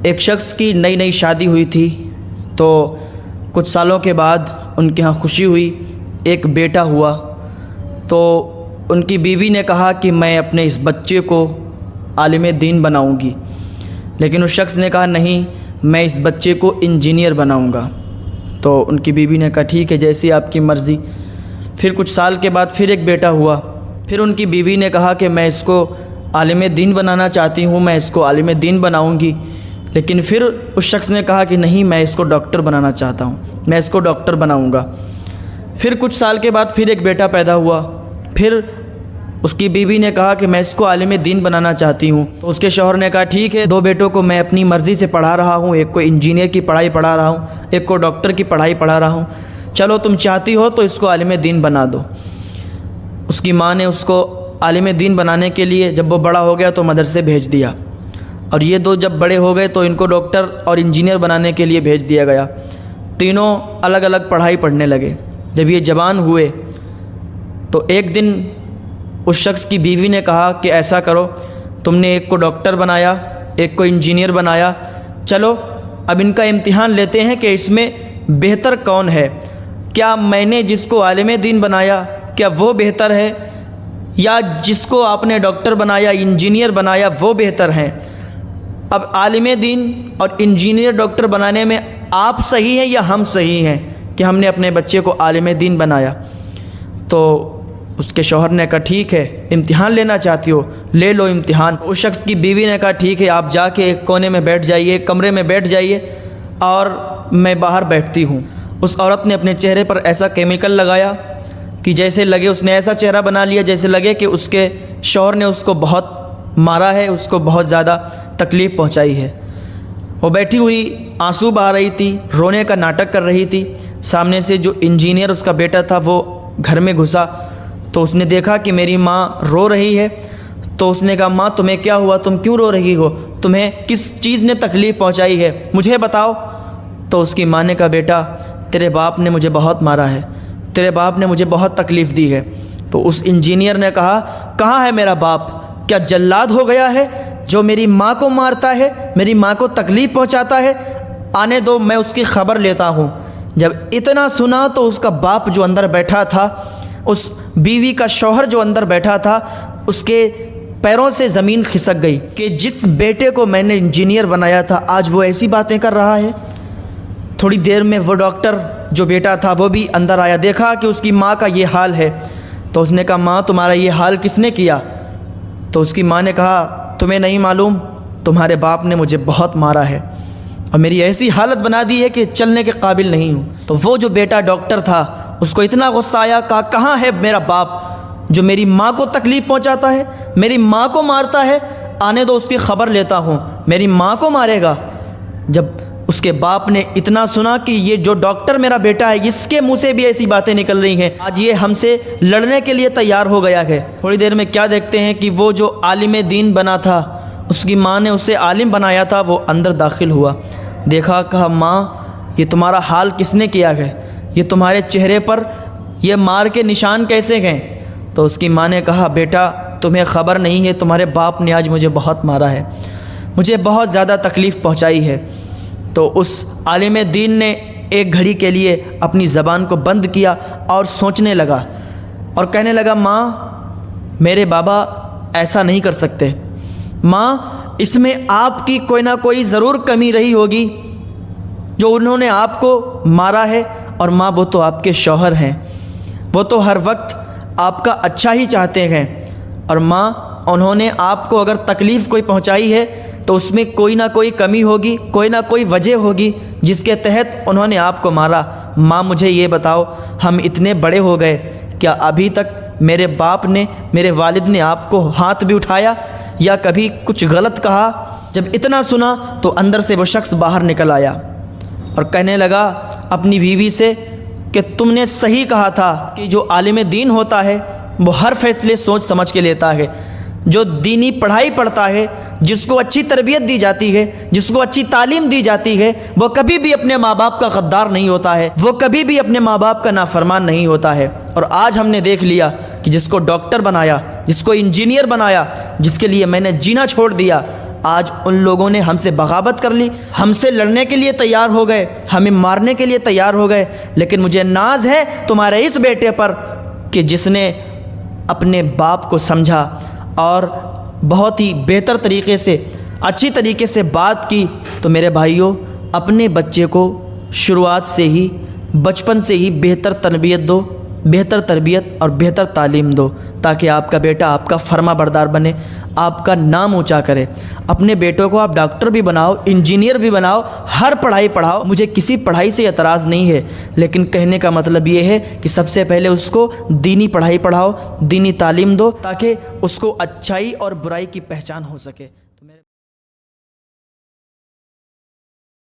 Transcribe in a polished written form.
ایک شخص کی نئی نئی شادی ہوئی تھی، تو کچھ سالوں کے بعد ان کے ہاں خوشی ہوئی، ایک بیٹا ہوا۔ تو ان کی بیوی نے کہا کہ میں اپنے اس بچے کو عالم دین بناؤں گی، لیکن اس شخص نے کہا نہیں، میں اس بچے کو انجینئر بناؤں گا۔ تو ان کی بیوی نے کہا ٹھیک ہے، جیسی آپ کی مرضی۔ پھر کچھ سال کے بعد پھر ایک بیٹا ہوا، پھر ان کی بیوی نے کہا کہ میں اس کو عالم دین بنانا چاہتی ہوں، میں اس کو عالم دین بناؤں گی، لیکن پھر اس شخص نے کہا کہ نہیں، میں اس کو ڈاکٹر بنانا چاہتا ہوں، میں اس کو ڈاکٹر بناؤں گا۔ پھر کچھ سال کے بعد پھر ایک بیٹا پیدا ہوا، پھر اس کی بیوی نے کہا کہ میں اس کو عالم دین بنانا چاہتی ہوں۔ تو اس کے شوہر نے کہا ٹھیک ہے، 2 بیٹوں کو میں اپنی مرضی سے پڑھا رہا ہوں، ایک کو انجینئر کی پڑھائی پڑھا رہا ہوں، ایک کو ڈاکٹر کی پڑھائی پڑھا رہا ہوں، چلو تم چاہتی ہو تو اس کو عالم دین بنا دو۔ اس کی ماں نے اس کو عالم دین بنانے کے لیے جب وہ بڑا ہو گیا تو مدرسے بھیج دیا، اور یہ 2 جب بڑے ہو گئے تو ان کو ڈاکٹر اور انجینئر بنانے کے لیے بھیج دیا گیا۔ تینوں الگ الگ پڑھائی پڑھنے لگے۔ جب یہ جوان ہوئے تو ایک دن اس شخص کی بیوی نے کہا کہ ایسا کرو، تم نے ایک کو ڈاکٹر بنایا، ایک کو انجینئر بنایا، چلو اب ان کا امتحان لیتے ہیں کہ اس میں بہتر کون ہے، کیا میں نے جس کو عالم دین بنایا کیا وہ بہتر ہے، یا جس کو آپ نے ڈاکٹر بنایا، انجینئر بنایا، وہ بہتر ہیں۔ اب عالم دین اور انجینئر ڈاکٹر بنانے میں آپ صحیح ہیں یا ہم صحیح ہیں کہ ہم نے اپنے بچے کو عالم دین بنایا؟ تو اس کے شوہر نے کہا ٹھیک ہے، امتحان لینا چاہتی ہو لے لو امتحان۔ اس شخص کی بیوی نے کہا ٹھیک ہے، آپ جا کے ایک کونے میں بیٹھ جائیے، کمرے میں بیٹھ جائیے، اور میں باہر بیٹھتی ہوں۔ اس عورت نے اپنے چہرے پر ایسا کیمیکل لگایا کہ جیسے لگے، اس نے ایسا چہرہ بنا لیا جیسے لگے کہ اس کے شوہر نے اس کو بہت مارا ہے، اس کو بہت زیادہ تکلیف پہنچائی ہے۔ وہ بیٹھی ہوئی آنسو بہا رہی تھی، رونے کا ناٹک کر رہی تھی۔ سامنے سے جو انجینئر اس کا بیٹا تھا وہ گھر میں گھسا، تو اس نے دیکھا کہ میری ماں رو رہی ہے، تو اس نے کہا ماں تمہیں کیا ہوا، تم کیوں رو رہی ہو، تمہیں کس چیز نے تکلیف پہنچائی ہے، مجھے بتاؤ۔ تو اس کی ماں نے کہا بیٹا تیرے باپ نے مجھے بہت مارا ہے، تیرے باپ نے مجھے بہت تکلیف دی ہے۔ تو اس انجینئر نے کہا کہاں ہے میرا باپ، کیا جلاد ہو گیا ہے جو میری ماں کو مارتا ہے، میری ماں کو تکلیف پہنچاتا ہے؟ آنے دو، میں اس کی خبر لیتا ہوں۔ جب اتنا سنا تو اس کا باپ جو اندر بیٹھا تھا، اس بیوی کا شوہر جو اندر بیٹھا تھا، اس کے پیروں سے زمین کھسک گئی کہ جس بیٹے کو میں نے انجینئر بنایا تھا آج وہ ایسی باتیں کر رہا ہے۔ تھوڑی دیر میں وہ ڈاکٹر جو بیٹا تھا وہ بھی اندر آیا، دیکھا کہ اس کی ماں کا یہ حال ہے، تو اس نے کہا ماں تمہارا یہ حال کس نے کیا؟ تو اس کی ماں نے کہا تمہیں نہیں معلوم، تمہارے باپ نے مجھے بہت مارا ہے اور میری ایسی حالت بنا دی ہے کہ چلنے کے قابل نہیں ہوں۔ تو وہ جو بیٹا ڈاکٹر تھا اس کو اتنا غصہ آیا، کہا کہاں ہے میرا باپ جو میری ماں کو تکلیف پہنچاتا ہے، میری ماں کو مارتا ہے؟ آنے دو، اس کی خبر لیتا ہوں، میری ماں کو مارے گا۔ جب اس کے باپ نے اتنا سنا کہ یہ جو ڈاکٹر میرا بیٹا ہے اس کے منہ سے بھی ایسی باتیں نکل رہی ہیں، آج یہ ہم سے لڑنے کے لیے تیار ہو گیا ہے۔ تھوڑی دیر میں کیا دیکھتے ہیں کہ وہ جو عالم دین بنا تھا، اس کی ماں نے اسے عالم بنایا تھا، وہ اندر داخل ہوا، دیکھا، کہا ماں یہ تمہارا حال کس نے کیا ہے، یہ تمہارے چہرے پر یہ مار کے نشان کیسے گئے؟ تو اس کی ماں نے کہا بیٹا تمہیں خبر نہیں ہے، تمہارے باپ نے آج مجھے بہت مارا ہے، مجھے بہت زیادہ تکلیف پہنچائی ہے۔ تو اس عالم دین نے ایک گھڑی کے لیے اپنی زبان کو بند کیا اور سوچنے لگا اور کہنے لگا ماں میرے بابا ایسا نہیں کر سکتے، ماں اس میں آپ کی کوئی نہ کوئی ضرور کمی رہی ہوگی جو انہوں نے آپ کو مارا ہے، اور ماں وہ تو آپ کے شوہر ہیں، وہ تو ہر وقت آپ کا اچھا ہی چاہتے ہیں، اور ماں انہوں نے آپ کو اگر تکلیف کوئی پہنچائی ہے تو اس میں کوئی نہ کوئی کمی ہوگی، کوئی نہ کوئی وجہ ہوگی جس کے تحت انہوں نے آپ کو مارا۔ ماں مجھے یہ بتاؤ، ہم اتنے بڑے ہو گئے، کیا ابھی تک میرے باپ نے، میرے والد نے آپ کو ہاتھ بھی اٹھایا یا کبھی کچھ غلط کہا؟ جب اتنا سنا تو اندر سے وہ شخص باہر نکل آیا اور کہنے لگا اپنی بیوی سے کہ تم نے صحیح کہا تھا کہ جو عالم دین ہوتا ہے وہ ہر فیصلے سوچ سمجھ کے لیتا ہے، جو دینی پڑھائی پڑھتا ہے، جس کو اچھی تربیت دی جاتی ہے، جس کو اچھی تعلیم دی جاتی ہے، وہ کبھی بھی اپنے ماں باپ کا غدار نہیں ہوتا ہے، وہ کبھی بھی اپنے ماں باپ کا نافرمان نہیں ہوتا ہے۔ اور آج ہم نے دیکھ لیا کہ جس کو ڈاکٹر بنایا، جس کو انجینئر بنایا، جس کے لیے میں نے جینا چھوڑ دیا، آج ان لوگوں نے ہم سے بغاوت کر لی، ہم سے لڑنے کے لیے تیار ہو گئے، ہمیں مارنے کے لیے تیار ہو گئے، لیکن مجھے ناز ہے تمہارے اس بیٹے پر کہ جس نے اپنے باپ کو سمجھا اور بہت ہی بہتر طریقے سے، اچھی طریقے سے بات کی۔ تو میرے بھائیوں، اپنے بچے کو شروعات سے ہی، بچپن سے ہی بہتر تربیت دو، بہتر تربیت اور بہتر تعلیم دو، تاکہ آپ کا بیٹا آپ کا فرما بردار بنے، آپ کا نام اونچا کرے۔ اپنے بیٹوں کو آپ ڈاکٹر بھی بناؤ، انجینئر بھی بناؤ، ہر پڑھائی پڑھاؤ، مجھے کسی پڑھائی سے اعتراض نہیں ہے، لیکن کہنے کا مطلب یہ ہے کہ سب سے پہلے اس کو دینی پڑھائی پڑھاؤ، دینی تعلیم دو، تاکہ اس کو اچھائی اور برائی کی پہچان ہو سکے۔